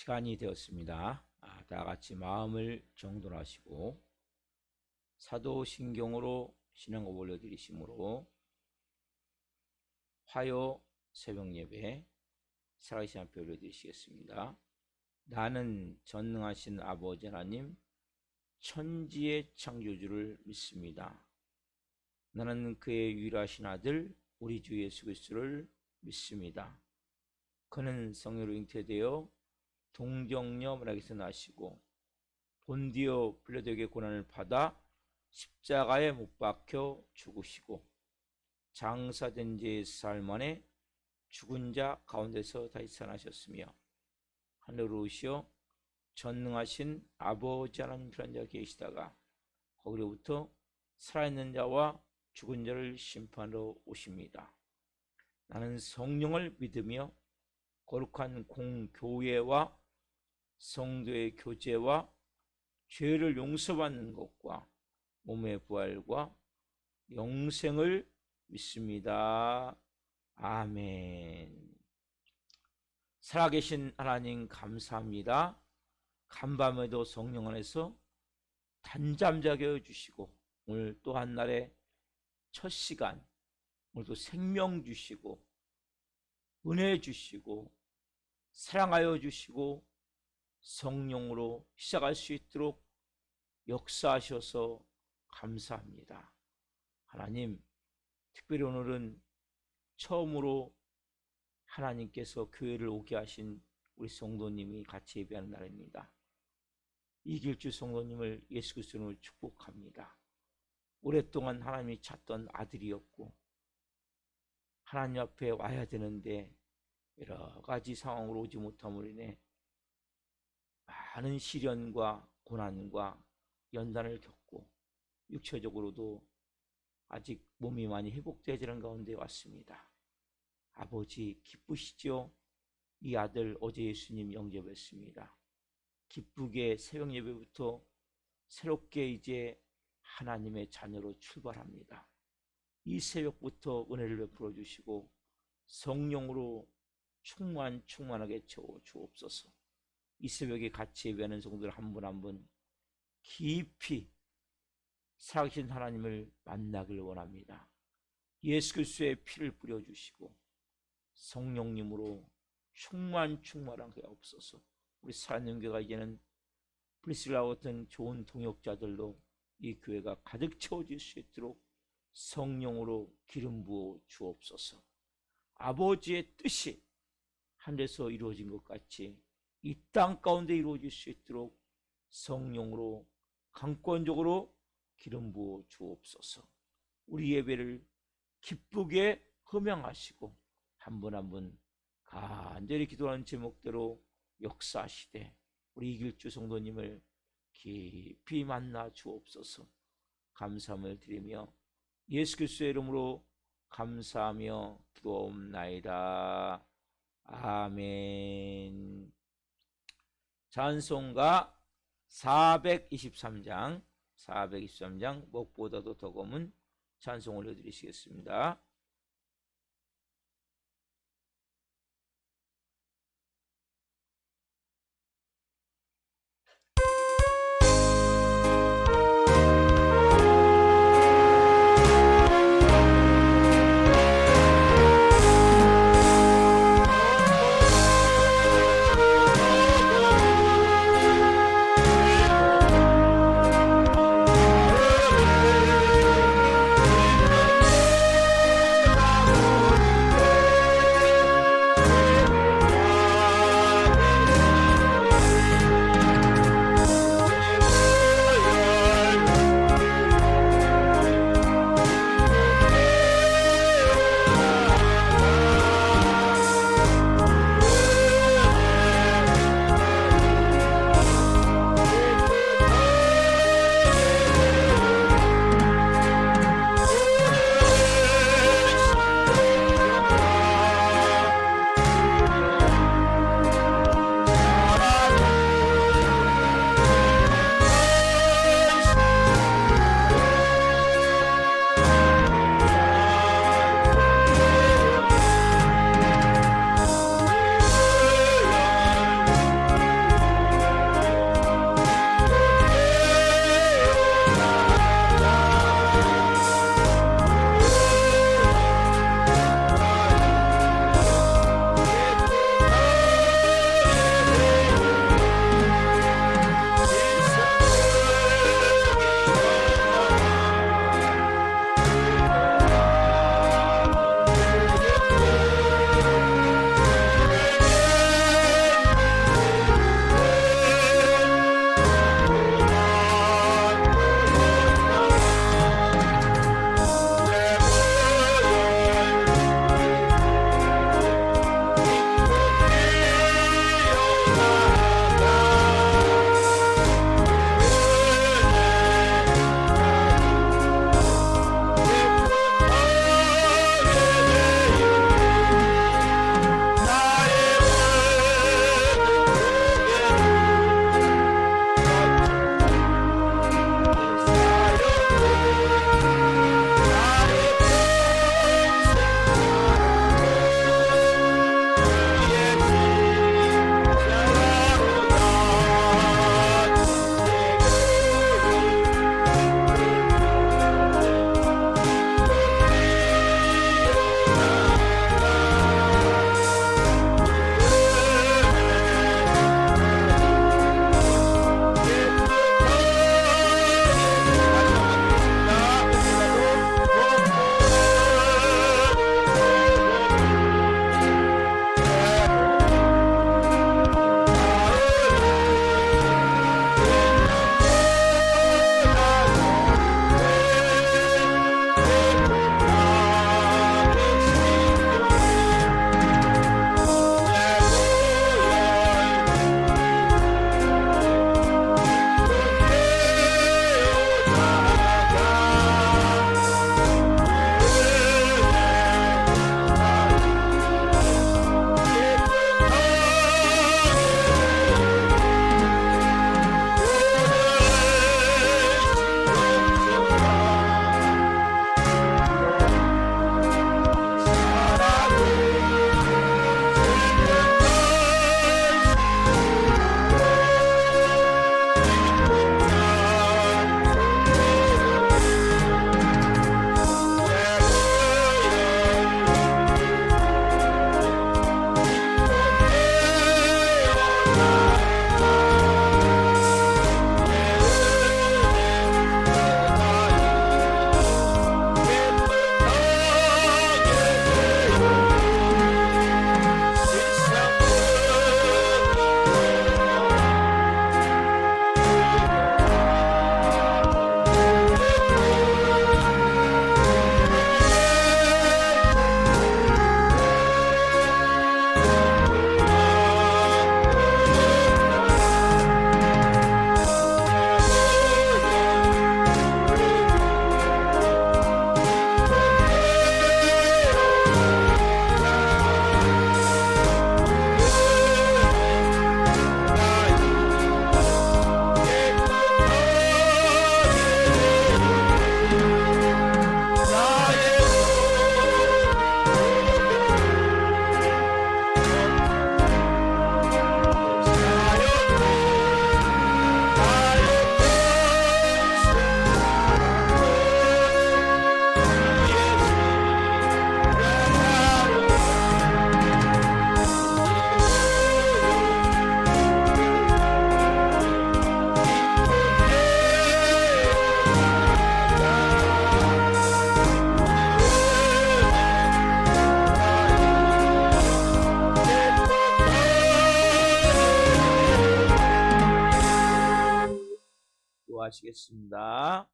시간이 되었습니다. 다 같이 마음을 정돈하시고 사도신경으로 신앙을 올려드리심으로 화요 새벽예배 살아계신 앞에 올려드리시겠습니다. 나는 전능하신 아버지 하나님 천지의 창조주를 믿습니다. 나는 그의 유일하신 아들 우리 주 예수 그리스도를 믿습니다. 그는 성령으로 잉태되어 동정녀 마리아에게서 나시고 본디오 빌라도에게 고난을 받아 십자가에 못 박혀 죽으시고 장사된 지 4일 만에 죽은 자 가운데서 다시 살아나셨으며 하늘로 오시어 전능하신 아버지 하나님 편한 자 계시다가 거기로부터 살아있는 자와 죽은 자를 심판하러 오십니다. 나는 성령을 믿으며 거룩한 공교회와 성도의 교제와 죄를 용서받는 것과 몸의 부활과 영생을 믿습니다. 아멘. 살아계신 하나님 감사합니다. 간밤에도 성령 안에서 단잠자게 해주시고 오늘 또 한 날의 첫 시간 오늘도 생명 주시고 은혜 주시고 사랑하여 주시고 성령으로 시작할 수 있도록 역사하셔서 감사합니다. 하나님, 특별히 오늘은 처음으로 하나님께서 교회를 오게 하신 우리 성도님이 같이 예배하는 날입니다. 이길주 성도님을 예수 그리스도로 축복합니다. 오랫동안 하나님이 찾던 아들이었고 하나님 앞에 와야 되는데 여러 가지 상황으로 오지 못함으로 인해 많은 시련과 고난과 연단을 겪고 육체적으로도 아직 몸이 많이 회복되지 않은 가운데 왔습니다. 아버지 기쁘시죠? 이 아들 어제 예수님 영접했습니다. 기쁘게 새벽 예배부터 새롭게 이제 하나님의 자녀로 출발합니다. 이 새벽부터 은혜를 베풀어 주시고 성령으로 충만하게 채워 주옵소서. 이 새벽에 같이 예배하는 성도들 한 분 한 분 깊이 살아계신 하나님을 만나길 원합니다. 예수 그리스도의 피를 뿌려주시고 성령님으로 충만하게 하옵소서. 우리 사랑연교가 이제는 프리스라와 같은 좋은 동역자들로 이 교회가 가득 채워질 수 있도록 성령으로 기름 부어 주옵소서. 아버지의 뜻이 하늘에서 이루어진 것 같이 이 땅 가운데 이루어질 수 있도록 성령으로 강권적으로 기름 부어 주옵소서. 우리 예배를 기쁘게 흠양하시고 한 분 한 분 간절히 기도하는 제목대로 역사하시되 우리 이길주 성도님을 깊이 만나 주옵소서. 감사함을 드리며 예수 그리스도의 이름으로 감사하며 기도옵나이다. 아멘. 찬송가 423장 무엇보다도 더 검은 찬송 올려드리시겠습니다. 기도하시겠습니다.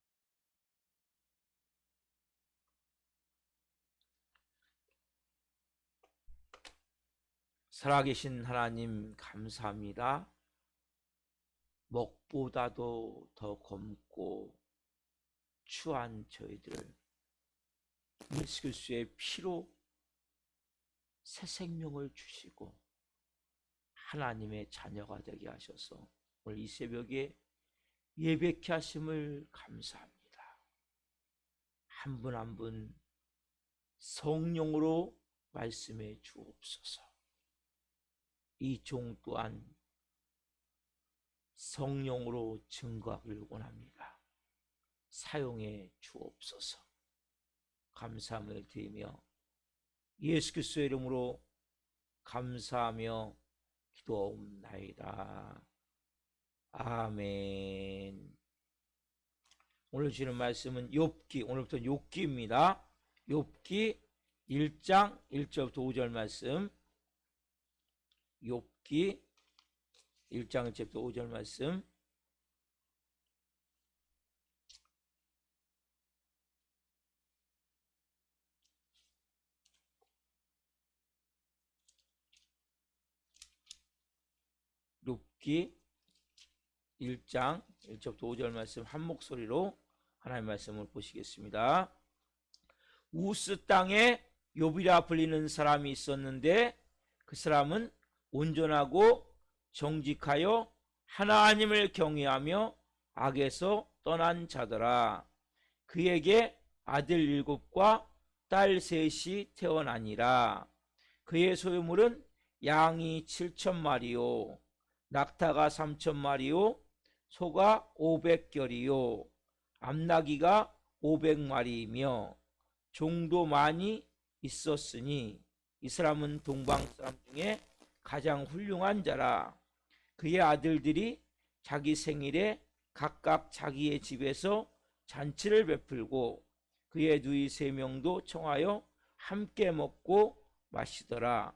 살아계신 하나님 감사합니다. 먹보다도 더 검고 추한 저희들을 예수 그리스도의 피로 새 생명을 주시고 하나님의 자녀가 되게 하셔서 오늘 이 새벽에 예배케 하심을 감사합니다. 한 분 한 분 성령으로 말씀해 주옵소서. 이 종 또한 성령으로 증거하기를 원합니다. 사용해 주옵소서. 감사함을 드리며 예수 그리스도의 이름으로 감사하며 기도하옵나이다. 아멘. 오늘 주시는 말씀은 욥기, 오늘부터 욥기입니다. 욥기 1장 1절부터 5절 말씀. 욥기 1장 1절부터 5절 말씀. 욥기 1장 1절부터 5절 말씀 한 목소리로 하나님의 말씀을 보시겠습니다. 우스 땅에 욥이라 불리는 사람이 있었는데 그 사람은 온전하고 정직하여 하나님을 경외하며 악에서 떠난 자더라. 그에게 아들 7과 딸 3이 태어나니라. 그의 소유물은 양이 7,000마리요 낙타가 3,000마리요 소가 500결이요 암나귀가 500마리이며 종도 많이 있었으니 이 사람은 동방 사람 중에 가장 훌륭한 자라. 그의 아들들이 자기 생일에 각각 자기의 집에서 잔치를 베풀고 그의 누이 3명도 청하여 함께 먹고 마시더라.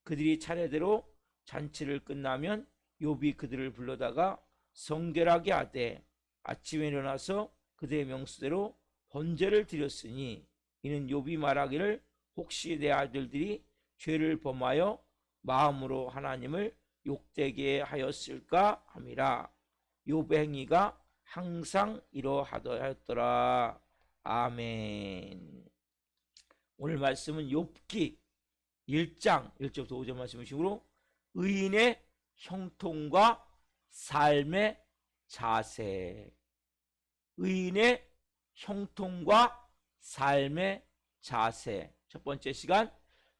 그들이 차례대로 잔치를 끝나면 욥이 그들을 불러다가 성결하게 하되 아침에 일어나서 그들의 명수대로 번제를 드렸으니 이는 욥이 말하기를 혹시 내 아들들이 죄를 범하여 마음으로 하나님을 욕되게 하였을까 함이라. 욥의 행위가 항상 이러하더라. 아멘. 오늘 말씀은 욥기 1장 1절부터 5절 말씀이시므로 의인의 형통과 삶의 자세. 의인의 형통과 삶의 자세. 첫 번째 시간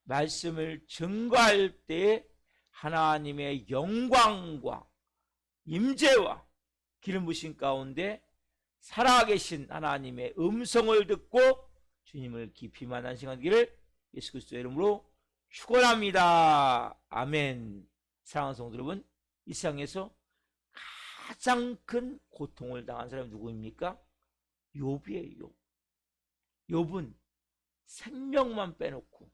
말씀을 증거할 때 하나님의 영광과 임재와 기름 부신 가운데 살아계신 하나님의 음성을 듣고 주님을 깊이 만난 시간 되기를 예수 그리스도의 이름으로 축원합니다. 아멘. 사랑하는 성도 여러분, 이 세상에서 가장 큰 고통을 당한 사람이 누구입니까? 욥이에요. 욥은 생명만 빼놓고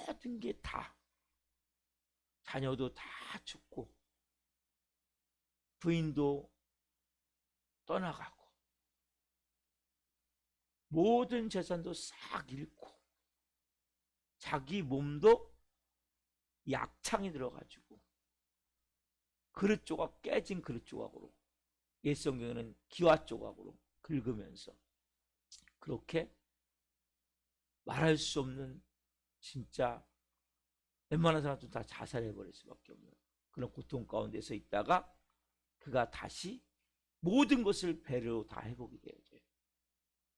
모든 게 다, 자녀도 다 죽고 부인도 떠나가고 모든 재산도 싹 잃고 자기 몸도 약창이 들어가지고 그릇 조각 깨진 그릇 조각으로, 옛 성경에는 기와 조각으로 긁으면서 그렇게 말할 수 없는, 진짜 웬만한 사람도 다 자살해버릴 수밖에 없는 그런 고통 가운데서 있다가 그가 다시 모든 것을 배로 다 회복이 되어져요.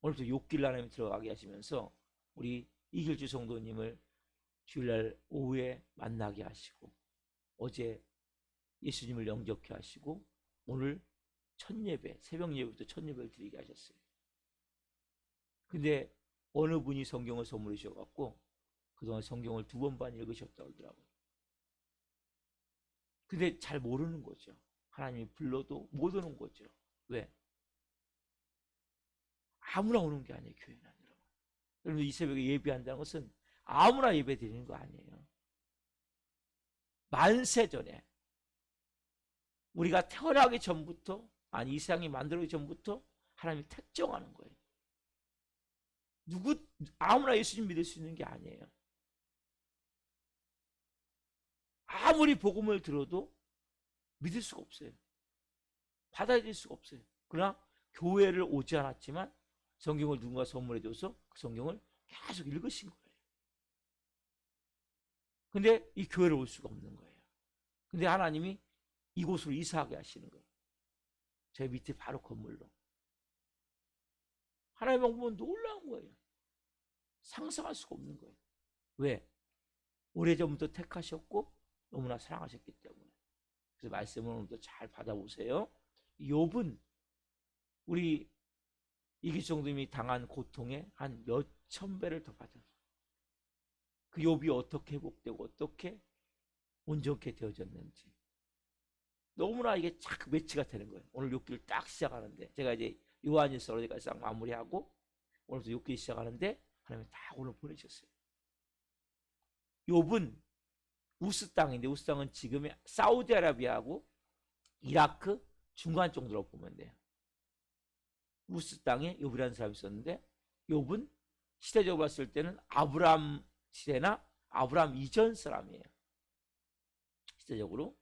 오늘부터 욥기를 하나님 들어가게 하시면서 우리 이길주 성도님을 주일날 오후에 만나게 하시고 어제 예수님을 영접케 하시고 오늘 첫 예배, 새벽 예배부터 첫 예배를 드리게 하셨어요. 근데 어느 분이 성경을 선물해 주셔갖고 그동안 성경을 2번 반 읽으셨다고 하더라고요. 근데 잘 모르는 거죠. 하나님이 불러도 못 오는 거죠. 왜? 아무나 오는 게 아니에요. 교회는 아니라. 여러분 이 새벽에 예배한다는 것은 아무나 예배 드리는 거 아니에요. 만세 전에 우리가 태어나기 전부터 아니, 이 세상이 만들어지기 전부터 하나님이 택정하는 거예요. 아무나 예수님 믿을 수 있는 게 아니에요. 아무리 복음을 들어도 믿을 수가 없어요. 받아들일 수가 없어요. 그러나 교회를 오지 않았지만 성경을 누군가 선물해줘서 그 성경을 계속 읽으신 거예요. 근데 이 교회를 올 수가 없는 거예요. 근데 하나님이 이곳으로 이사하게 하시는 거예요. 제 밑에 바로 건물로. 하나님의 방법은 놀라운 거예요. 상상할 수가 없는 거예요. 왜? 오래전부터 택하셨고 너무나 사랑하셨기 때문에. 그래서 말씀을 오늘도 잘 받아보세요. 욥은 우리 이기정님이 당한 고통에 한 몇천 배를 더 받아요. 그 욥이 어떻게 회복되고 어떻게 온전케 되어졌는지 너무나 이게 착 매치가 되는 거예요. 오늘 욥기를 딱 시작하는데 제가 이제 요한일서로 제가 싹 마무리하고 오늘부터 욥기 시작하는데 하나님이 다 오늘 보내셨어요. 욥은 우스 땅인데 우스 땅은 지금의 사우디아라비아하고 이라크 중간 정도로 보면 돼요. 우스 땅에 욥이라는 사람이 있었는데 욥은 시대적으로 봤을 때는 아브람 시대나 아브람 이전 사람이에요. 시대적으로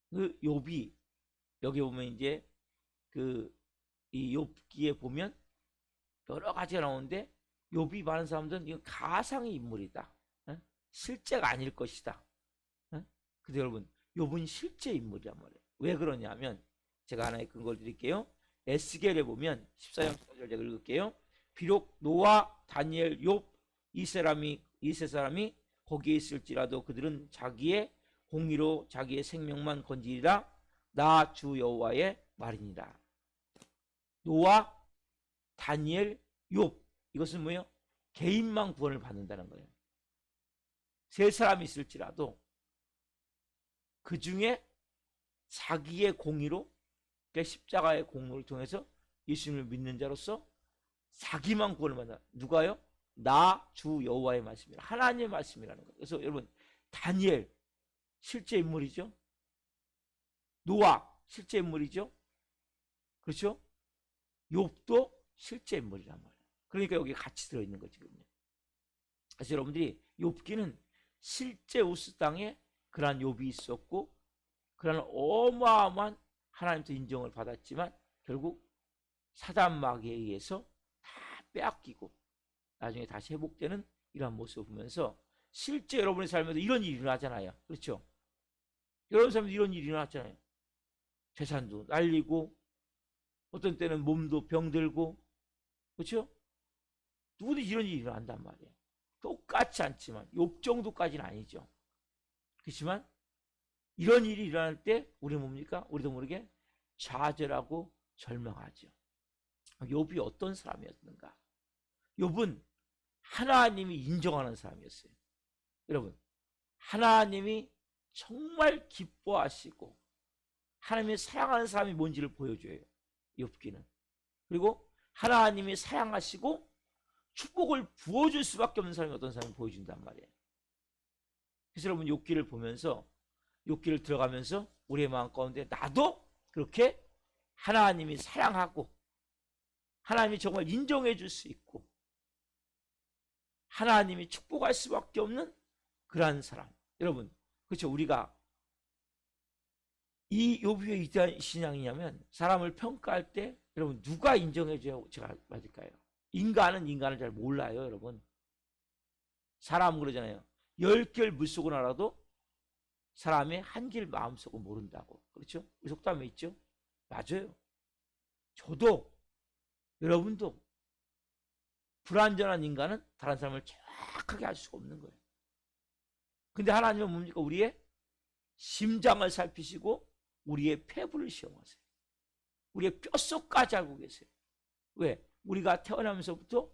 그 욥이 여기 보면 이제 이 욥기에 보면 여러 가지가 나오는데 욥이 많은 사람들은 이건 가상의 인물이다. 실제가 아닐 것이다. 근데 여러분 욥은 실제 인물이란 말이에요. 왜 그러냐면 제가 하나의 근거를 드릴게요. 에스겔에 보면 14장 14절 제가 읽을게요. 비록 노아, 다니엘, 욥 이 세 사람이 거기에 있을지라도 그들은 자기의 공의로 자기의 생명만 건지리라. 나 주 여호와의 말이니라. 노아, 다니엘, 욥 이것은 뭐예요? 개인만 구원을 받는다는 거예요. 세 사람이 있을지라도 그 중에 자기의 공의로 십자가의 공로를 통해서 예수님을 믿는 자로서 자기만 구원을 받는다. 누가요? 나 주 여호와의 말씀이라. 하나님의 말씀이라는 거예요. 그래서 여러분 다니엘 실제 인물이죠. 노아 실제 인물이죠. 그렇죠? 욥도 실제 인물이란 말이에요. 그러니까 여기 같이 들어있는 거지금요. 그래서 여러분들이 욥기는 실제 우스 땅에 그러한 욥이 있었고 그러한 어마어마한 하나님부터 인정을 받았지만 결국 사단 마귀에 의해서 다 빼앗기고 나중에 다시 회복되는 이러한 모습을 보면서 실제 여러분의 삶에도 이런 일이 일어나잖아요. 그렇죠? 여러분 삶에도 이런 일이 일어났잖아요. 재산도 날리고 어떤 때는 몸도 병들고 그렇죠? 누구든지 이런 일이 일어난단 말이에요. 똑같지 않지만 욥 정도까지는 아니죠. 그렇지만 이런 일이 일어날 때 우리는 뭡니까? 우리도 모르게 좌절하고 절망하죠. 욥이 어떤 사람이었는가? 욥은 하나님이 인정하는 사람이었어요. 여러분 하나님이 정말 기뻐하시고 하나님이 사랑하는 사람이 뭔지를 보여줘요. 욥기는. 그리고 하나님이 사랑하시고 축복을 부어줄 수밖에 없는 사람이 어떤 사람이 보여준단 말이에요. 그래서 여러분 욥기를 보면서 욥기를 들어가면서 우리의 마음 가운데 나도 그렇게 하나님이 사랑하고 하나님이 정말 인정해 줄 수 있고 하나님이 축복할 수밖에 없는 그러한 사람. 여러분 그렇죠? 우리가 이 욥이 어떤 신앙이냐면 사람을 평가할 때 여러분 누가 인정해 줘야 제가 맞을까요? 인간은 인간을 잘 몰라요. 여러분 사람은 그러잖아요. 10개를 물속으로 알아도 사람의 한 길 마음속을 모른다고. 그렇죠? 이 속담에 있죠? 맞아요. 저도 여러분도 불완전한 인간은 다른 사람을 정확하게 알 수가 없는 거예요. 근데 하나님은 뭡니까? 우리의 심장을 살피시고 우리의 폐부를 시험하세요. 우리의 뼛속까지 알고 계세요. 왜? 우리가 태어나면서부터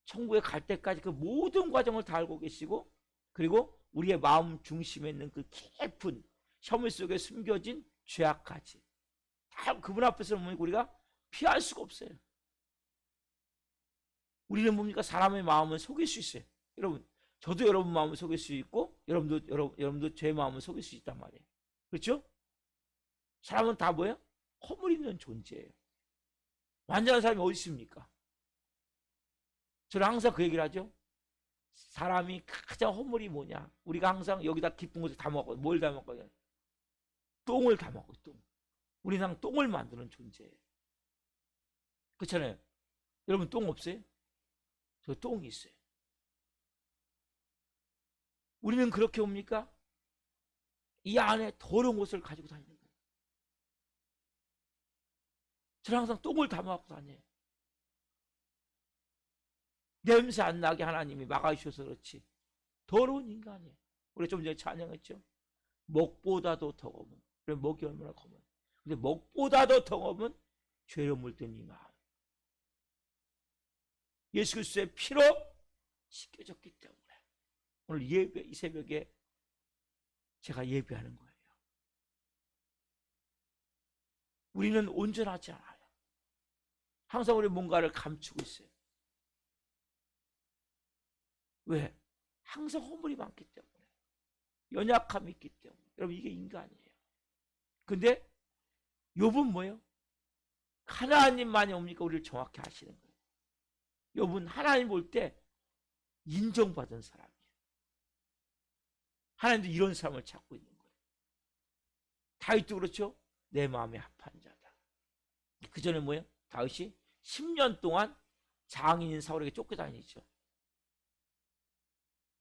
천국에 갈 때까지 그 모든 과정을 다 알고 계시고 그리고 우리의 마음 중심에 있는 그 깊은 셔물 속에 숨겨진 죄악까지 다 그분 앞에서 뭡니까? 우리가 피할 수가 없어요. 우리는 뭡니까? 사람의 마음을 속일 수 있어요. 여러분 저도 여러분 마음을 속일 수 있고 여러분도 제 마음을 속일 수 있단 말이에요. 그렇죠? 사람은 다 뭐예요? 허물 있는 존재예요. 완전한 사람이 어디 있습니까? 저는 항상 그 얘기를 하죠. 사람이 가장 허물이 뭐냐? 우리가 항상 여기다 기쁜 것을 담아먹고, 뭘 담아먹거든요? 똥을 담아먹고, 똥. 우리는 항상 똥을 만드는 존재예요. 그렇잖아요. 여러분 똥 없어요? 저 똥이 있어요. 우리는 그렇게 옵니까? 이 안에 더러운 것을 가지고 다니는 거예요. 저는 항상 똥을 담아갖고 다녀요. 냄새 안 나게 하나님이 막아주셔서 그렇지. 더러운 인간이에요. 우리 좀 전에 찬양했죠. 먹보다도 더 검은. 그래, 먹이 얼마나 검은. 근데 먹보다도 더 검은 죄로 물든 이 마음. 예수 그리스도의 피로 씻겨졌기 때문에 오늘 예배, 이 새벽에 제가 예배하는 거예요. 우리는 온전하지 않아요. 항상 우리 뭔가를 감추고 있어요. 왜? 항상 허물이 많기 때문에. 연약함이 있기 때문에. 여러분 이게 인간이에요. 근데 욥은 뭐예요? 하나님만이 옵니까? 우리를 정확히 아시는 거예요. 욥은 하나님 볼 때 인정받은 사람이에요. 하나님도 이런 사람을 찾고 있는 거예요. 다윗도 그렇죠? 내 마음에 합한 자다. 그 전에 뭐예요? 다윗이 10년 동안 장인인 사울에게 쫓겨다니죠.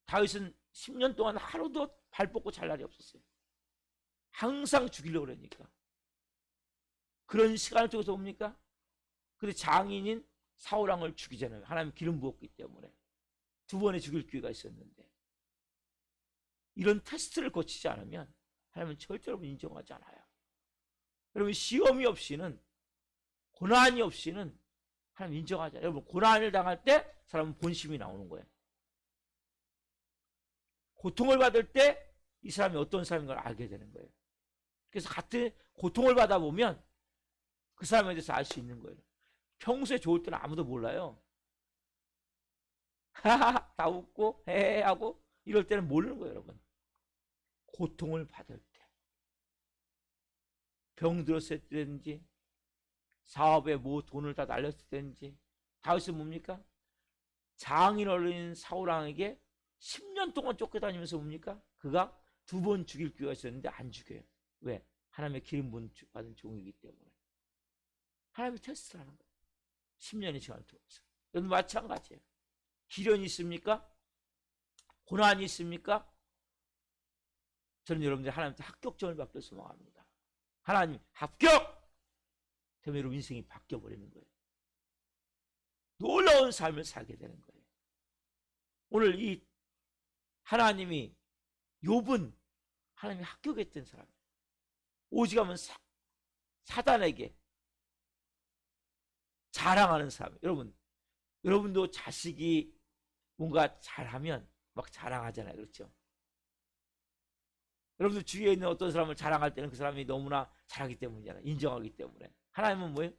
다윗은 10년 동안 하루도 발 뻗고 잘 날이 없었어요. 항상 죽이려고 그러니까. 그런 시간을 통해서 뭡니까? 근데 장인인 사울왕을 죽이잖아요. 하나님 기름 부었기 때문에. 2번에 죽일 기회가 있었는데. 이런 테스트를 거치지 않으면 하나님은 절대로 인정하지 않아요. 여러분 시험이 없이는, 고난이 없이는 하나님 인정하지 않아요. 여러분 고난을 당할 때 사람은 본심이 나오는 거예요. 고통을 받을 때 이 사람이 어떤 사람인 걸 알게 되는 거예요. 그래서 같은 고통을 받아보면 그 사람에 대해서 알 수 있는 거예요. 평소에 좋을 때는 아무도 몰라요. 하하하 다 웃고 헤헤 하고 이럴 때는 모르는 거예요. 여러분 고통을 받을 때, 병 들었을 때든지 사업에 뭐 돈을 다 날렸을 때든지. 다윗은 뭡니까? 장인 어린 사울왕에게 10년 동안 쫓겨다니면서 뭡니까? 그가 2번 죽일 기회가 있었는데 안 죽여요. 왜? 하나님의 기름 받은 종이기 때문에. 하나님이 테스트를 하는 거예요. 10년의 시간을 통해서. 여러분 마찬가지예요. 기련이 있습니까? 고난이 있습니까? 저는 여러분들 하나님한테 합격점을 받길 소망합니다. 하나님 합격! 그러면 여러분 인생이 바뀌어버리는 거예요. 놀라운 삶을 살게 되는 거예요. 오늘 이 하나님이 욥은 하나님이 합격했던 사람이에요. 오직하면 사단에게 자랑하는 사람. 여러분도 자식이 뭔가 잘하면 막 자랑하잖아요. 그렇죠? 여러분들 주위에 있는 어떤 사람을 자랑할 때는 그 사람이 너무나 잘하기 때문이잖아요. 인정하기 때문에. 하나님은 뭐예요?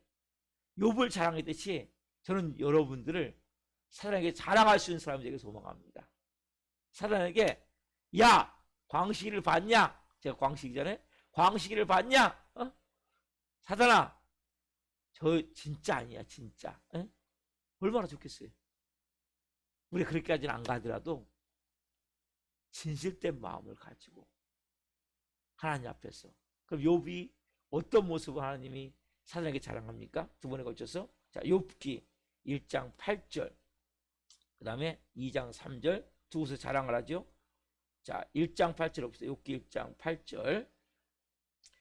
욥을 자랑했듯이 저는 여러분들을 사단에게 자랑할 수 있는 사람이 되길 소망합니다. 사단에게 야 광식이를 봤냐? 제가 광식이잖아요. 광식이를 봤냐? 사단아 저 진짜 아니야 진짜. 에? 얼마나 좋겠어요. 우리 그렇게까지는 안 가더라도 진실된 마음을 가지고 하나님 앞에서. 그럼 욥이 어떤 모습을 하나님이 사단에게 자랑합니까? 2번에 걸쳐서. 자, 욥기 1장 8절 그 다음에 2장 3절 두 곳에서 자랑을 하죠. 자, 1장 8절 봅시다. 욥기 1장 8절.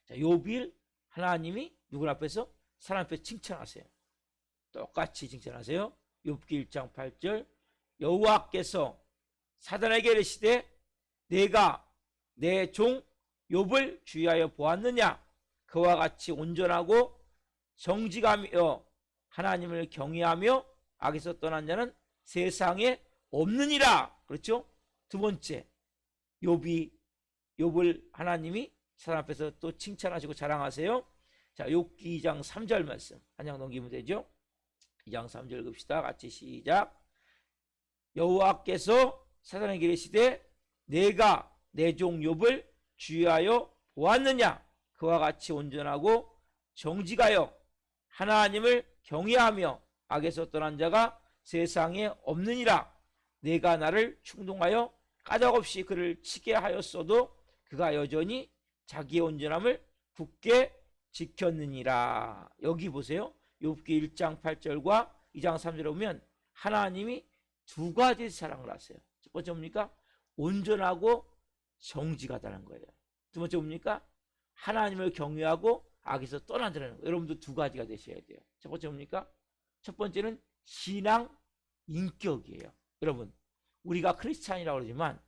자, 욥을 하나님이 누구 앞에서? 사람 앞에서 칭찬하세요. 똑같이 칭찬하세요. 욥기 1장 8절. 여호와께서 사단에게 이르시되 내가 내 종 욥을 주의하여 보았느냐? 그와 같이 온전하고 정직하며 하나님을 경외하며 악에서 떠난 자는 세상에 없느니라. 그렇죠? 2번째, 욥을 하나님이 사람 앞에서 또 칭찬하시고 자랑하세요. 자, 욥기 2장 3절 말씀 한 장 넘기면 되죠. 2장 3절 읽읍시다. 같이 시작. 여호와께서 사단에게 이르시되 내가 내 종 욥을 주의하여 보았느냐? 그와 같이 온전하고 정직하여 하나님을 경외하며 악에서 떠난 자가 세상에 없느니라. 내가 나를 충동하여 까닭없이 그를 치게 하였어도 그가 여전히 자기의 온전함을 굳게 지켰느니라. 여기 보세요. 욥기 1장 8절과 2장 3절에 보면 하나님이 두 가지 사랑을 하세요. 첫 번째 뭡니까? 온전하고 정직하다는 거예요. 두 번째 뭡니까? 하나님을 경외하고 악에서 떠나자는 거예요. 여러분도 두 가지가 되셔야 돼요. 첫 번째 뭡니까? 첫 번째는 신앙 인격이에요. 여러분, 우리가 크리스찬이라고 그러지만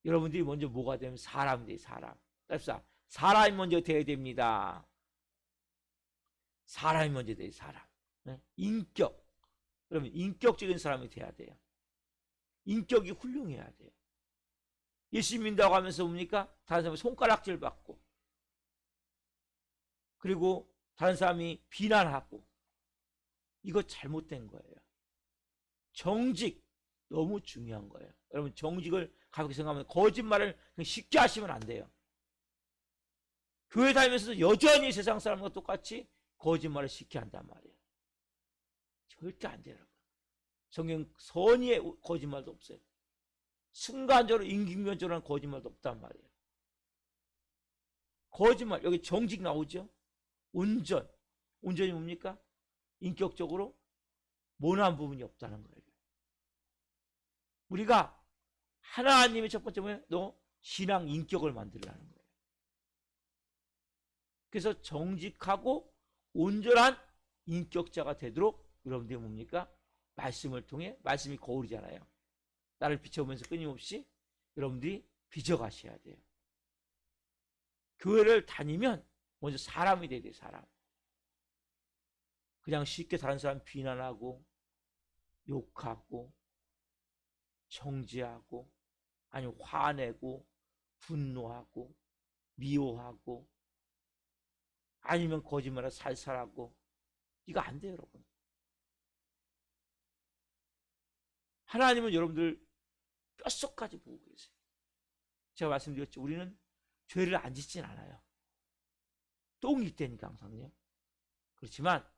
여러분들이 먼저 뭐가 되면 사람이 돼요. 사람. 그래서 사람이 먼저 돼야 됩니다. 사람이 먼저 돼요. 사람. 네? 인격. 그러면 인격적인 사람이 돼야 돼요. 인격이 훌륭해야 돼요. 예수 믿는다고 하면서 뭡니까? 다른 사람이 손가락질 받고, 그리고 다른 사람이 비난하고, 이거 잘못된 거예요. 정직 너무 중요한 거예요. 여러분, 정직을 가볍게 생각하면 거짓말을 쉽게 하시면 안 돼요. 교회 다니면서도 여전히 세상 사람과 똑같이 거짓말을 쉽게 한단 말이에요. 절대 안 돼요, 여러분. 성경 선의의 거짓말도 없어요. 순간적으로 임기응변적으로 하는 거짓말도 없단 말이에요. 거짓말, 여기 정직 나오죠? 온전. 온전이 뭡니까? 인격적으로 모난 부분이 없다는 거예요. 우리가 하나님의 첫 번째 뭐예요? 너 신앙 인격을 만들라는 거예요. 그래서 정직하고 온전한 인격자가 되도록 여러분들이 뭡니까? 말씀을 통해, 말씀이 거울이잖아요. 나를 비춰보면서 끊임없이 여러분들이 빚어가셔야 돼요. 교회를 다니면 먼저 사람이 돼야 돼요. 사람. 그냥 쉽게 다른 사람 비난하고 욕하고 정죄하고 아니면 화내고 분노하고 미워하고 아니면 거짓말을 살살하고, 이거 안 돼요, 여러분. 하나님은 여러분들 뼛속까지 보고 계세요. 제가 말씀드렸죠. 우리는 죄를 안 짓진 않아요. 똥이 때니까 항상요. 그렇지만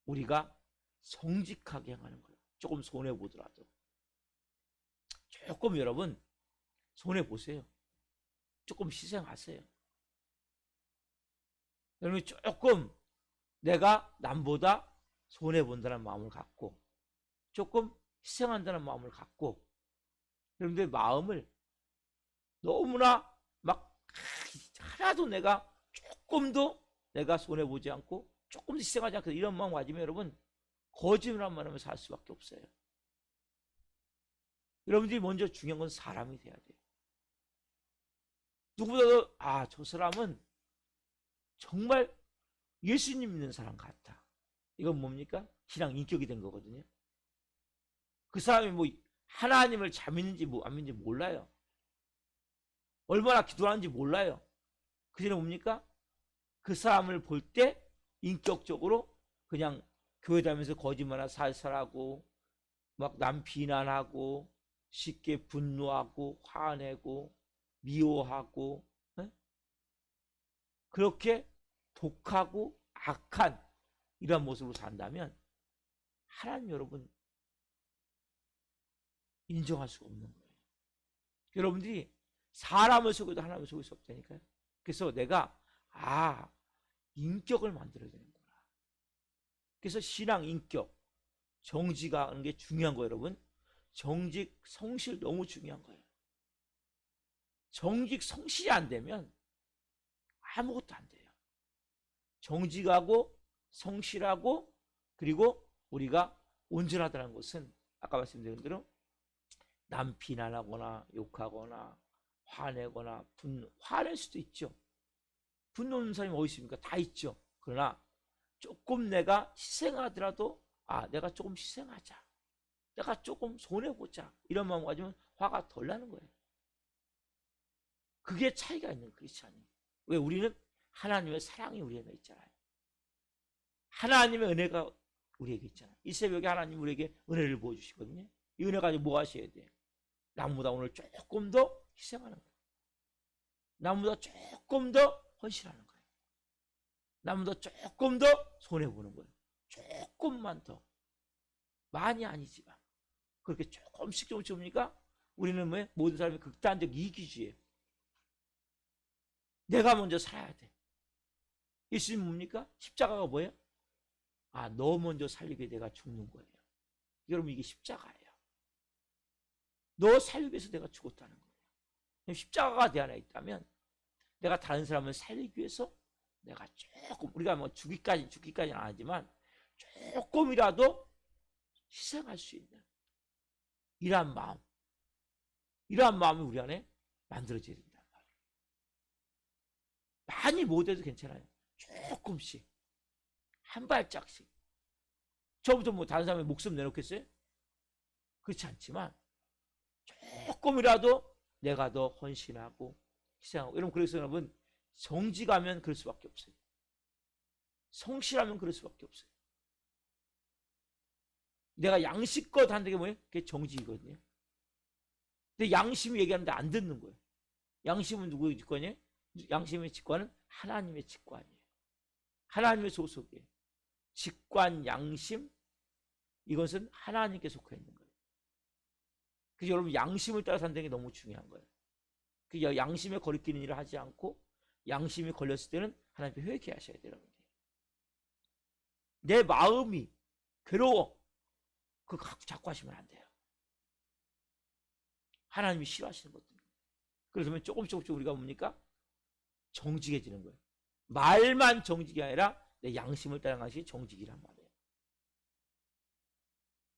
우리가 정직하게 행하는 거예요. 조금 손해보더라도. 조금 여러분 손해보세요. 조금 희생하세요. 여러분이 조금 내가 남보다 손해본다는 마음을 갖고 조금 희생한다는 마음을 갖고 여러분들의 마음을 너무나 막 하나도 내가 조금도 내가 손해보지 않고 조금도 희생하지 않고 이런 마음 가지면 여러분 거짓말만 하면 살 수밖에 없어요. 여러분들이 먼저 중요한 건 사람이 돼야 돼요. 누구보다도 저 사람은 정말 예수님 믿는 사람 같다. 이건 뭡니까? 신앙 인격이 된 거거든요. 그 사람이 뭐 하나님을 잘 믿는지 뭐 안 믿는지 몰라요. 얼마나 기도하는지 몰라요. 그전에 뭡니까? 그 사람을 볼 때 인격적으로 그냥 교회 다니면서 거짓말하고 살살하고 막 남 비난하고 쉽게 분노하고 화내고 미워하고 그렇게 독하고 악한 이런 모습으로 산다면 하나님 여러분 인정할 수가 없는 거예요. 여러분들이 사람을 속여도 하나님을 속일 수 없다니까요. 그래서 내가 인격을 만들어야 되는구나. 그래서 신앙 인격 정직가 하는 게 중요한 거예요. 여러분 정직 성실 너무 중요한 거예요. 정직 성실이 안 되면 아무것도 안 돼요. 정직하고 성실하고 그리고 우리가 온전하다는 것은 아까 말씀드린 대로 남 비난하거나 욕하거나 화내거나 화낼 수도 있죠. 분노하는 사람이 어디 있습니까? 다 있죠. 그러나 조금 내가 희생하더라도 내가 조금 희생하자, 내가 조금 손해보자 이런 마음 가지면 화가 덜 나는 거예요. 그게 차이가 있는 크리스찬이에요. 왜? 우리는 하나님의 사랑이 우리에게 있잖아요. 하나님의 은혜가 우리에게 있잖아요. 이 새벽에 하나님 우리에게 은혜를 보여주시거든요. 이 은혜 가지고 뭐 하셔야 돼요? 남보다 오늘 조금 더 희생하는 거예요. 남보다 조금 더 헌신하는 거예요. 남보다 조금 더 손해보는 거예요. 조금만 더. 많이 아니지만. 그렇게 조금씩 뭡니까? 우리는 뭐예요? 모든 사람이 극단적 이기주의예요. 내가 먼저 살아야 돼. 예수님 뭡니까? 십자가가 뭐예요? 아, 너 먼저 살리게 내가 죽는 거예요. 여러분, 이게 십자가예요. 너 살리기 위해서 내가 죽었다는 거예요. 십자가가 내 안에 있다면 내가 다른 사람을 살리기 위해서 내가 조금, 우리가 뭐 죽기까지는 안 하지만 조금이라도 희생할 수 있는 이러한 마음이 우리 안에 만들어져야 된단 말이에요. 많이 못해도 괜찮아요. 조금씩, 한 발짝씩. 저부터 뭐 다른 사람의 목숨 내놓겠어요? 그렇지 않지만 조금이라도 내가 더 헌신하고 희생하고. 여러분, 그래서 여러분, 정직하면 그럴 수밖에 없어요. 성실하면 그럴 수밖에 없어요. 내가 양심껏 한다는 게 뭐예요? 그게 정직이거든요. 근데 양심이 얘기하는데 안 듣는 거예요. 양심은 누구의 직관이에요? 양심의 직관은 하나님의 직관이에요. 하나님의 소속이에요. 직관, 양심, 이것은 하나님께 속해 있는 거예요. 그래서 여러분, 양심을 따라 산다는 게 너무 중요한 거예요. 그 양심에 거리끼는 일을 하지 않고 양심이 걸렸을 때는 하나님께 회개하셔야 돼요. 여러분. 내 마음이 괴로워. 그거 자꾸 하시면 안 돼요. 하나님이 싫어하시는 것들입니다. 그래서 조금씩 우리가 뭡니까? 정직해지는 거예요. 말만 정직이 아니라 내 양심을 따르는 것이 정직이란 말이에요.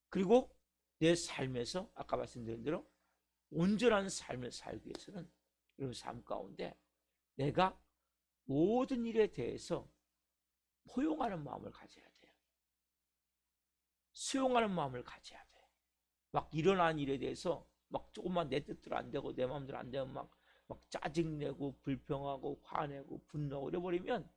그리고 내 삶에서 아까 말씀드린 대로 온전한 삶을 살기 위해서는 이런 삶 가운데 내가 모든 일에 대해서 포용하는 마음을 가져야 돼요. 수용하는 마음을 가져야 돼요. 막 일어난 일에 대해서 막 조금만 내 뜻대로 안 되고 내 마음대로 안 되면 막 짜증내고 불평하고 화내고 분노하고 이래버리면,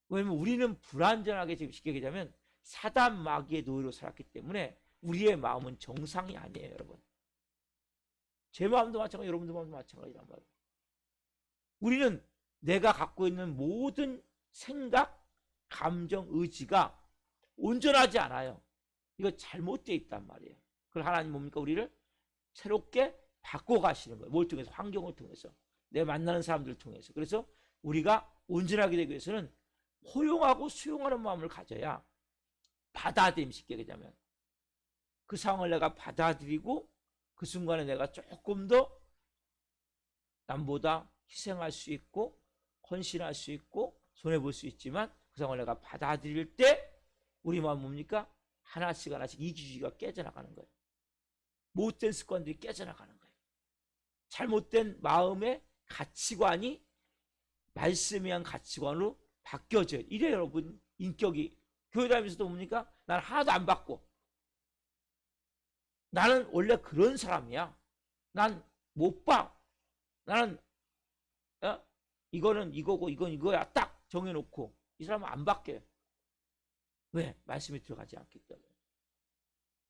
왜냐면 우리는 불완전하게, 지금 쉽게 얘기하자면 사단 마귀의 노예로 살았기 때문에 우리의 마음은 정상이 아니에요. 여러분, 제 마음도 마찬가지, 여러분들 마음도 마찬가지란 말이에요. 우리는 내가 갖고 있는 모든 생각, 감정, 의지가 온전하지 않아요. 이거 잘못되어 있단 말이에요. 그걸 하나님 뭡니까? 우리를 새롭게 바꿔가시는 거예요. 뭘 통해서? 환경을 통해서, 내 만나는 사람들을 통해서. 그래서 우리가 온전하게 되기 위해서는 포용하고 수용하는 마음을 가져야, 받아들임, 쉽게 얘기하자면 그 상황을 내가 받아들이고 그 순간에 내가 조금 더 남보다 희생할 수 있고 헌신할 수 있고 손해볼 수 있지만, 그 상황을 내가 받아들일 때 우리 마음 뭡니까? 하나씩 이기주의가 깨져나가는 거예요. 못된 습관들이 깨져나가는 거예요. 잘못된 마음의 가치관이 말씀에 의한 가치관으로 바뀌어져요. 이래요, 여러분. 인격이. 교회 다니면서도 뭡니까? 난 하나도 안 받고, 나는 원래 그런 사람이야, 난 못 봐, 나는 이거는 이거고 이건 이거야, 딱 정해놓고 이 사람은 안 바뀌어요. 왜? 말씀이 들어가지 않기 때문에.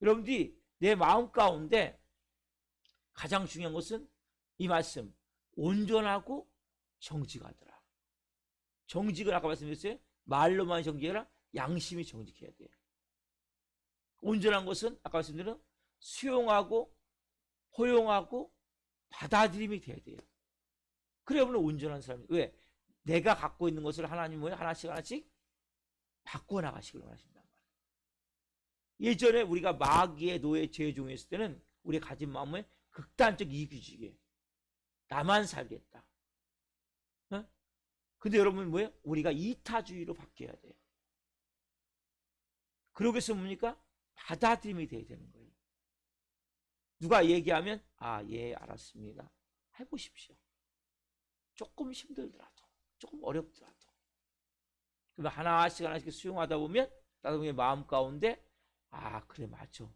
여러분들이 내 마음 가운데 가장 중요한 것은 이 말씀, 온전하고 정직하더라. 정직은 아까 말씀드렸어요. 말로만 정직해라. 양심이 정직해야 돼요. 온전한 것은 아까 말씀드린 수용하고 포용하고 받아들임이 돼야 돼요. 그래야 우리는 온전한 사람이에요. 왜? 내가 갖고 있는 것을 하나님 뭐예요? 하나씩 바꿔나가시길 원하신단 말이에요. 예전에 우리가 마귀의 노예 제종했을 때는 우리가 가진 마음에 극단적 이기주의예요. 나만 살겠다. 근데 여러분 뭐예요? 우리가 이타주의로 바뀌어야 돼요. 그러기 위해서 뭡니까? 받아들임이 돼야 되는 거예요. 누가 얘기하면 예, 알았습니다, 해보십시오. 조금 힘들더라도, 조금 어렵더라도. 그러면 하나씩 수용하다 보면 나중에 마음 가운데 그래, 맞아,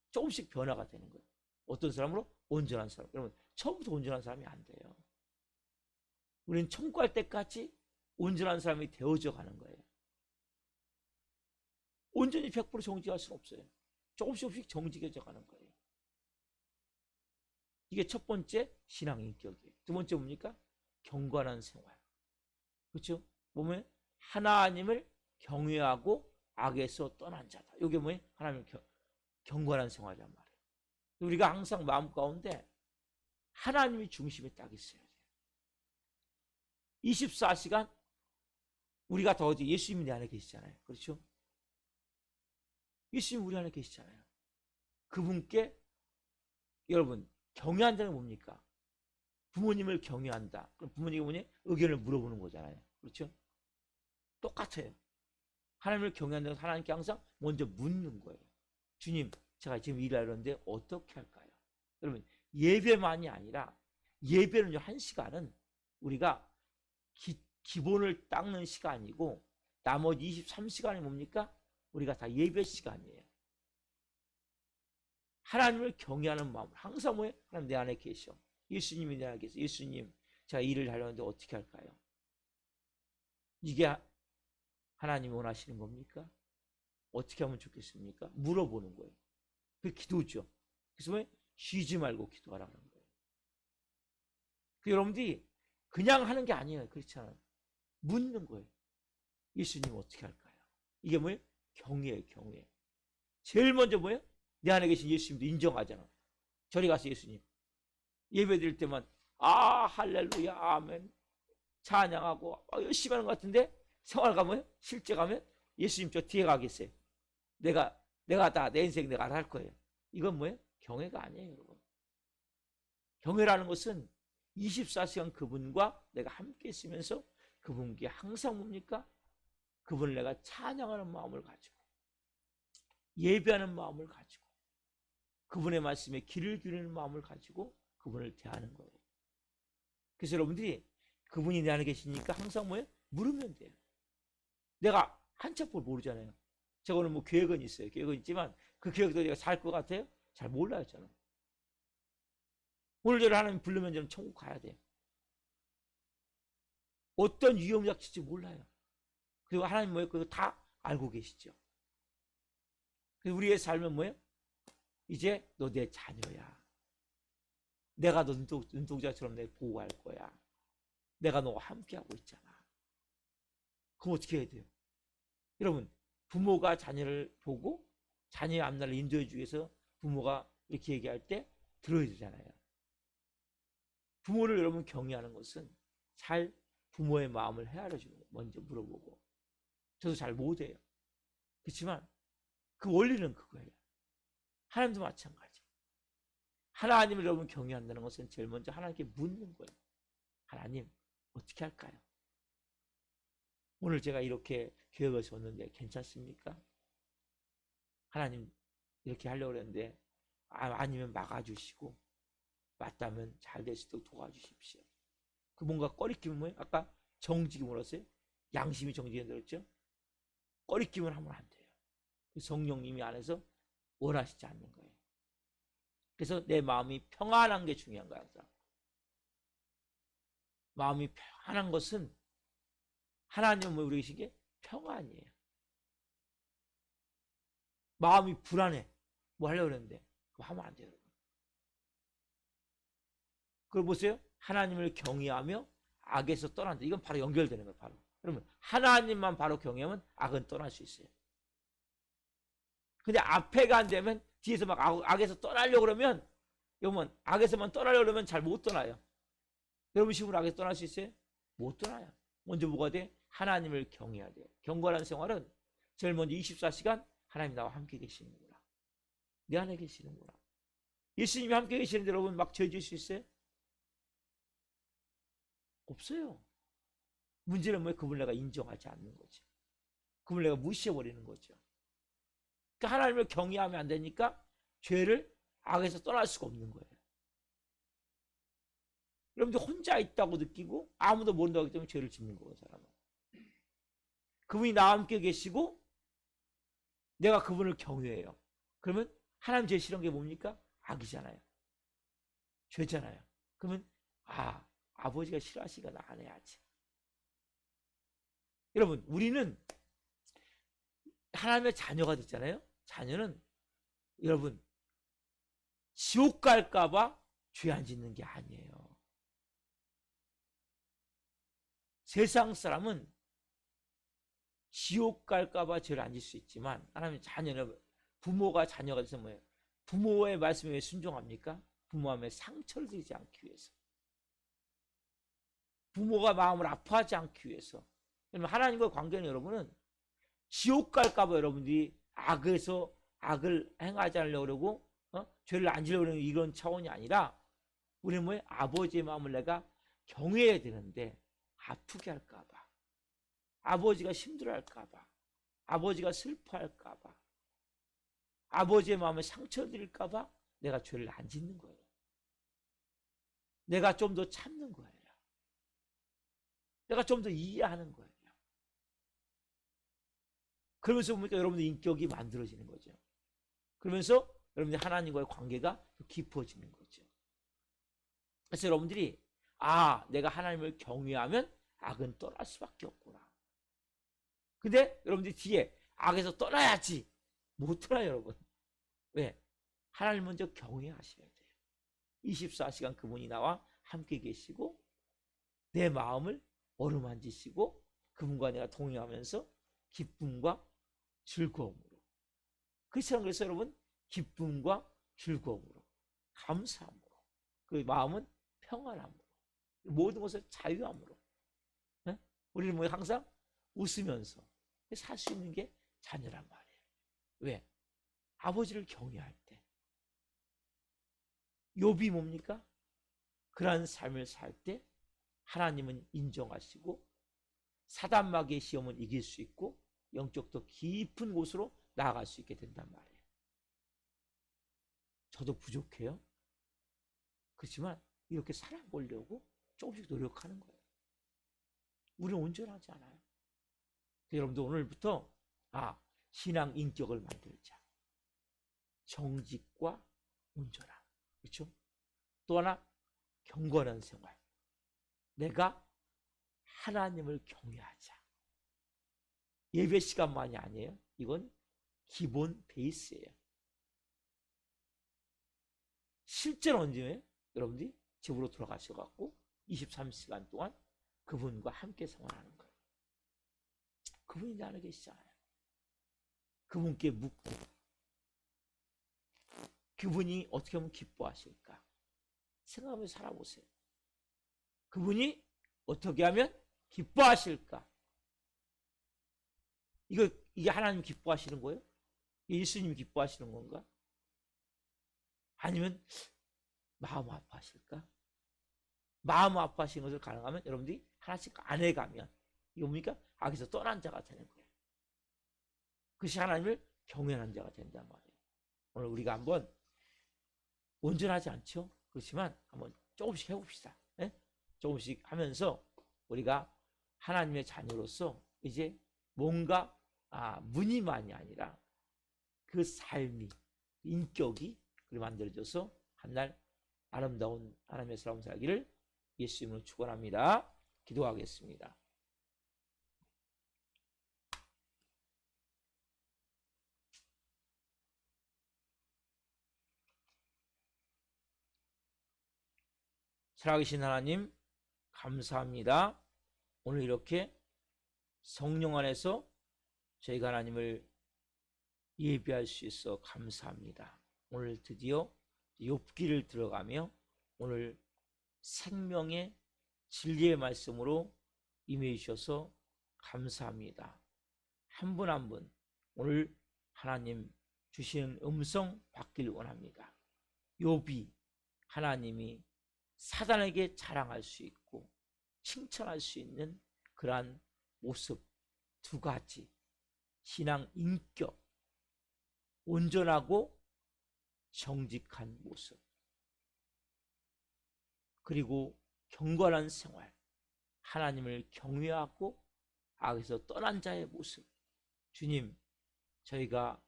조금씩 변화가 되는 거예요. 어떤 사람으로? 온전한 사람. 여러분, 처음부터 온전한 사람이 안 돼요. 우리는 천국 갈 때까지 온전한 사람이 되어져 가는 거예요. 온전히 100% 정직할 수는 없어요. 조금씩 정직해져 가는 거예요. 이게 첫 번째 신앙 인격이에요. 두 번째 뭡니까? 경건한 생활. 그렇죠? 보면 하나님을 경외하고 악에서 떠난 자다. 이게 뭐예요? 하나님을 경건한 생활이란 말이에요. 우리가 항상 마음 가운데 하나님이 중심에 딱 있어야 돼요. 24시간 우리가 더 예수님이 내 안에 계시잖아요. 그렇죠? 예수님 우리 안에 계시잖아요. 그분께 여러분 경외한다는 게 뭡니까? 부모님을 경외한다. 그럼 부모님이 뭐냐? 의견을 물어보는 거잖아요. 그렇죠? 똑같아요. 하나님을 경외한다는 것은 하나님께 항상 먼저 묻는 거예요. 주님, 제가 지금 일하려는데 어떻게 할까요? 여러분 예배만이 아니라 예배는 한 시간은 우리가 기본을 닦는 시간이고 나머지 23시간이 뭡니까? 우리가 다 예배 시간이에요. 하나님을 경외하는 마음 항상 뭐예요? 하나님 내 안에 계셔. 예수님이 내 안에 계셔. 예수님 제가 일을 하려는데 어떻게 할까요? 이게 하나님이 원하시는 겁니까? 어떻게 하면 좋겠습니까? 물어보는 거예요. 그게 기도죠. 그래서 왜? 쉬지 말고 기도하라는 거예요. 여러분들이 그냥 하는 게 아니에요. 그렇잖아요. 묻는 거예요. 예수님 어떻게 할까요? 이게 뭐예요? 경외예요. 경외. 제일 먼저 뭐예요? 내 안에 계신 예수님도 인정하잖아. 저리 가서 예수님. 예배 드릴 때만 할렐루야 아멘 찬양하고 열심히 하는 것 같은데 생활 가면 실제 가면 예수님 저 뒤에 가겠어요. 내가 다 내 인생 내가 할 거예요. 이건 뭐예요? 경외가 아니에요, 여러분. 경외라는 것은 24시간 그분과 내가 함께 있으면서 그분께 항상 뭡니까? 그분을 내가 찬양하는 마음을 가지고 예배하는 마음을 가지고 그분의 말씀에 귀를 기울이는 마음을 가지고 그분을 대하는 거예요. 그래서 여러분들이 그분이 내 안에 계시니까 항상 뭐예요? 물으면 돼요. 내가 한참을 모르잖아요. 제가 오늘 뭐 계획은 있어요. 계획은 있지만 그 계획도 내가 잘 것 같아요? 잘 몰라요, 저는. 오늘 저를 하나님 부르면 저는 천국 가야 돼요. 어떤 위험이 닥칠지 몰라요. 그리고 하나님 뭐예요? 그거 다 알고 계시죠. 그래서 우리의 삶은 뭐예요? 이제 너 내 자녀야. 내가 너 눈동자처럼 내 보호할 거야. 내가 너와 함께하고 있잖아. 그럼 어떻게 해야 돼요? 여러분 부모가 자녀를 보고 자녀의 앞날을 인도해 주기 위해서 부모가 이렇게 얘기할 때 들어야 되잖아요. 부모를 여러분 경외하는 것은 잘 부모의 마음을 헤아려 주는 거예요. 먼저 물어보고. 저도 잘 못해요. 그렇지만 그 원리는 그거예요. 하나님도 마찬가지. 하나님을 여러분 경외한다는 것은 제일 먼저 하나님께 묻는 거예요. 하나님 어떻게 할까요? 오늘 제가 이렇게 계획을 세웠는데 괜찮습니까? 하나님 이렇게 하려고 그랬는데 아니면 막아주시고 맞다면 잘 될 수 있도록 도와주십시오. 그 뭔가 꺼리낌은 뭐예요? 아까 정직이 뭐랬어요? 양심이 정직이 들었죠? 꺼리낌을 하면 안 돼요. 성령님이 안에서 원하시지 않는 거예요. 그래서 내 마음이 평안한 게 중요한 거야. 마음이 평안한 것은 하나님은 우리 계시기에 평안이에요. 마음이 불안해. 뭐 하려고 그랬는데 그거 하면 안 돼요. 그걸 보세요. 하나님을 경외하며 악에서 떠난다. 이건 바로 연결되는 거예요. 바로. 그러면 하나님만 바로 경외하면 악은 떠날 수 있어요. 근데 앞에가 안 되면 뒤에서 막 악에서 떠나려고 그러면 여러분 악에서만 떠나려고 그러면 잘 못 떠나요. 여러분 식으로 악에서 떠날 수 있어요? 못 떠나요. 먼저 뭐가 돼? 하나님을 경외해야 돼요. 경건한 생활은 제일 먼저 24시간 하나님 나와 함께 계시는구나. 내 안에 계시는구나. 예수님이 함께 계시는데 여러분 막 죄 지을 수 있어요? 없어요. 문제는 뭐예요? 그분을 내가 인정하지 않는 거죠. 그분을 내가 무시해버리는 거죠. 그러니까 하나님을 경외하면 안 되니까 죄를 악에서 떠날 수가 없는 거예요. 여러분들 혼자 있다고 느끼고 아무도 모른다고 하기 때문에 죄를 짓는 거예요. 사람은. 그분이 나와 함께 계시고 내가 그분을 경외해요. 그러면 하나님 제일 싫은 게 뭡니까? 악이잖아요. 죄잖아요. 그러면 아버지가 싫어하시니까 나 안 해야지. 여러분 우리는 하나님의 자녀가 됐잖아요. 자녀는 여러분 지옥 갈까봐 죄 안 짓는 게 아니에요. 세상 사람은 지옥 갈까봐 죄를 안 질 수 있지만 하나님 자녀는 부모가 자녀가 돼서 뭐예요? 부모의 말씀에 왜 순종합니까? 부모함에 상처를 드리지 않기 위해서. 부모가 마음을 아파하지 않기 위해서. 그러면 하나님과 관계는 여러분은 지옥 갈까봐 여러분들이 악을 행하지 않으려고 그러고 죄를 안 지려고 그러는 이런 차원이 아니라 우리는 뭐예요? 아버지의 마음을 내가 경외해야 되는데 아프게 할까봐, 아버지가 힘들어할까봐, 아버지가 슬퍼할까봐, 아버지의 마음에 상처 드릴까봐 내가 죄를 안 짓는 거예요. 내가 좀 더 참는 거예요. 내가 좀 더 이해하는 거예요. 그러면서 보니까 여러분들 인격이 만들어지는 거죠. 그러면서 여러분들 하나님과의 관계가 더 깊어지는 거죠. 그래서 여러분들이 내가 하나님을 경외하면 악은 떠날 수밖에 없구나. 근데 여러분들이 뒤에 악에서 떠나야지 못 떠나요, 여러분. 왜? 하나님 먼저 경외하셔야 돼요. 24시간 그분이 나와 함께 계시고 내 마음을 어루만지시고 그분과 내가 동행하면서 기쁨과 즐거움으로. 그렇잖아요. 그래서 여러분 기쁨과 즐거움으로, 감사함으로, 그 마음은 평안함으로, 모든 것을 자유함으로. 네? 우리는 뭐 항상 웃으면서 살 수 있는 게 자녀란 말이에요. 왜? 아버지를 경외할 때. 욥이 뭡니까? 그러한 삶을 살 때 하나님은 인정하시고 사단마귀의 시험은 이길 수 있고 영적 더 깊은 곳으로 나아갈 수 있게 된단 말이에요. 저도 부족해요. 그렇지만 이렇게 살아보려고 조금씩 노력하는 거예요. 우리는 온전하지 않아요. 여러분들 오늘부터 신앙 인격을 만들자. 정직과 온전함. 그렇죠? 또 하나 경건한 생활. 내가 하나님을 경외하자. 예배 시간만이 아니에요. 이건 기본 베이스예요. 실제로 언제예요? 여러분들이 집으로 돌아가셔갖고 23시간 동안 그분과 함께 생활하는 거예요. 그분이 내 안에 계시잖아요. 그분께 묻고 그분이 어떻게 하면 기뻐하실까? 생각하면서 살아보세요. 그분이 어떻게 하면 기뻐하실까? 이게 하나님 기뻐하시는 거예요? 예수님이 기뻐하시는 건가? 아니면 마음 아파하실까? 마음 아파하시는 것을 가능하면 여러분들이 하나씩 안 해가면 이거 뭡니까? 악에서 떠난 자가 되는 거예요. 그것이 하나님을 경외하는 자가 된단 말이에요. 오늘 우리가 한번 온전하지 않죠? 그렇지만 한번 조금씩 해봅시다. 네? 조금씩 하면서 우리가 하나님의 자녀로서 이제 뭔가 무늬만이 아니라 그 삶이, 인격이 만들어져서 한날 아름다운 하나님의 사람 살기를 예수 이름으로 축원합니다. 기도하겠습니다. 살아계신 하나님 감사합니다. 오늘 이렇게 성령 안에서 저희가 하나님을 예배할 수 있어 감사합니다. 오늘 드디어 욥기를 들어가며 오늘 생명의 진리의 말씀으로 임해 주셔서 감사합니다. 한 분 한 분 오늘 하나님 주시는 음성 받기를 원합니다. 욥이 하나님이 사단에게 자랑할 수 있고 칭찬할 수 있는 그러한 모습 두 가지, 신앙 인격, 온전하고 정직한 모습, 그리고 경건한 생활, 하나님을 경외하고 악에서 떠난 자의 모습. 주님, 저희가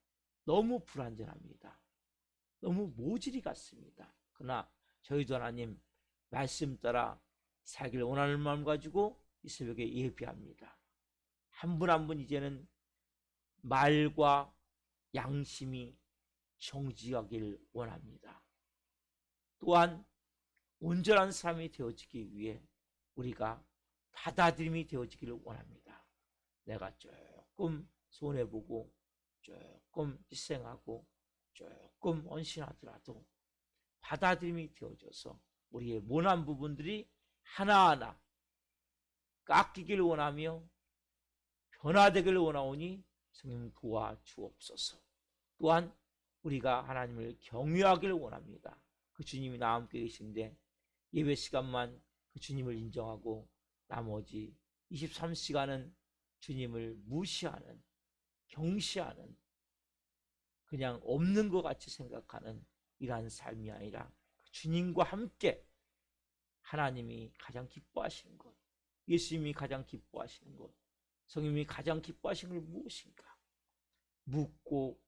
너무 불완전합니다. 너무 모질이 같습니다. 그러나 저희도 하나님 말씀 따라 살기를 원하는 마음 가지고 이 새벽에 예배합니다. 한 분 한 분 이제는 말과 양심이 정직하길 원합니다. 또한 온전한 삶이 되어지기 위해 우리가 받아들임이 되어지기를 원합니다. 내가 조금 손해보고 조금 희생하고 조금 헌신하더라도 받아들임이 되어져서 우리의 모난 부분들이 하나하나 깎이기를 원하며 변화되기를 원하오니 성령 도와주옵소서. 또한 우리가 하나님을 경외하기를 원합니다. 그 주님이 나와 함께 계신데 예배 시간만 그 주님을 인정하고 나머지 23시간은 주님을 무시하는, 경시하는, 그냥 없는 것 같이 생각하는 이러한 삶이 아니라 그 주님과 함께 하나님이 가장 기뻐하시는 것, 예수님이 가장 기뻐하시는 것, 성령님이 가장 기뻐하시는 걸 무엇인가 묻고,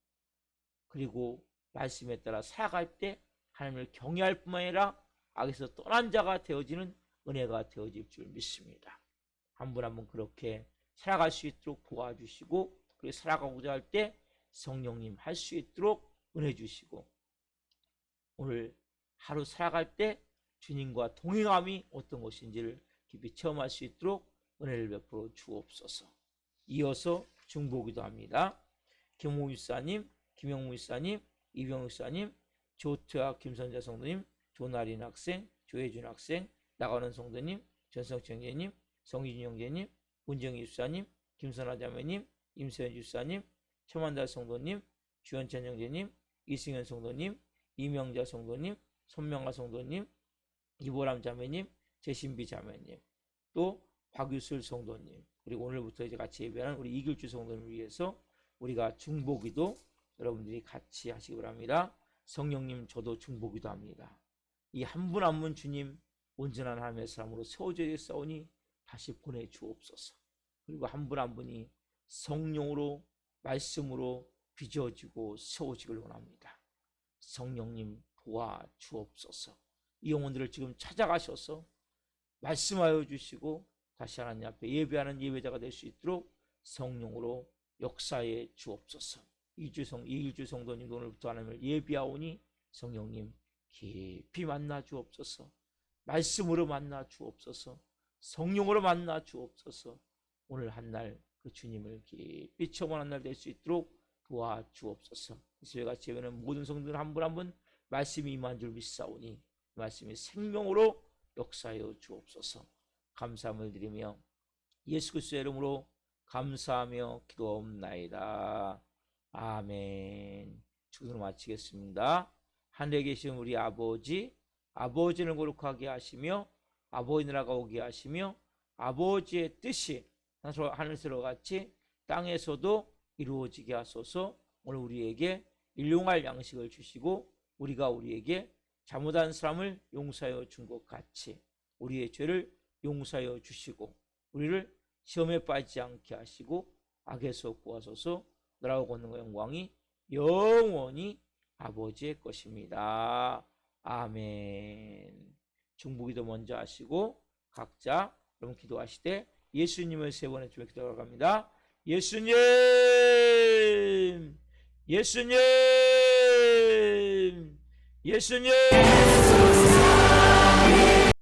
그리고 말씀에 따라 살아갈 때 하나님을 경외할 뿐만 아니라 악에서 떠난 자가 되어지는 은혜가 되어질 줄 믿습니다. 한 분 한 분 그렇게 살아갈 수 있도록 도와주시고, 그리고 살아가고자 할 때 성령님 할 수 있도록 은혜 주시고, 오늘 하루 살아갈 때 주님과 동행함이 어떤 것인지를 깊이 체험할 수 있도록 은혜를 베풀어 주옵소서. 이어서 중보기도 합니다. 김홍 유사님, 김영무 유사님, 이병우 유사님, 조태아 김선자 성도님, 조나린 학생, 조혜준 학생, 나가는 성도님, 전성철 형제님, 성희준 형제님, 문정희 유사님, 김선아 자매님, 임세현 유사님, 최만달 성도님, 주현찬 형제님, 이승현 성도님, 이명자 성도님, 손명아 성도님, 이보람 자매님, 재신비 자매님, 또 박유술 성도님, 그리고 오늘부터 이제 같이 예배하는 우리 이길주 성도님을 위해서 우리가 중보기도 여러분들이 같이 하시기 바랍니다. 성령님, 저도 중보기도 합니다. 이 한 분 한 분 주님 온전한 하나님의 사람으로 세워져있사오니 다시 보내주옵소서. 그리고 한 분 한 분이 성령으로, 말씀으로 빚어지고 세워지길 원합니다. 성령님 도와주옵소서. 이 영혼들을 지금 찾아가셔서 말씀하여 주시고 다시 하나님 앞에 예배하는 예배자가 될 수 있도록 성령으로 역사해 주옵소서. 이일주 성도님 오늘부터 하나님을 예비하오니 성령님 깊이 만나 주옵소서. 말씀으로 만나 주옵소서. 성령으로 만나 주옵소서. 오늘 한날 그 주님을 깊이 체험하는 날 될 수 있도록 도와주옵소서. 이스라엘같이 예배는 모든 성도들 한 분 한 분 말씀이 임한 줄 믿사오니 말씀이 생명으로 역사하여 주옵소서. 감사함을 드리며 예수 그리스도의 이름으로 감사하며 기도옵나이다. 아멘. 축도를 마치겠습니다. 하늘에 계신 우리 아버지, 아버지를 거룩하게 하시며 아버지 나라가 오게 하시며 아버지의 뜻이 하늘에서 같이 땅에서도 이루어지게 하소서. 오늘 우리에게 일용할 양식을 주시고 우리가 우리에게 잘못한 사람을 용서하여 준 것 같이 우리의 죄를 용서하여 주시고 우리를 시험에 빠지지 않게 하시고 악에서 구하소서. 나라와 권능과 영광이 영원히 아버지의 것입니다. 아멘. 중보기도 먼저 하시고 각자 여러분 기도하시되 예수님을 세 번에 주며 기도합니다. 예수님, 예수님, 예수님.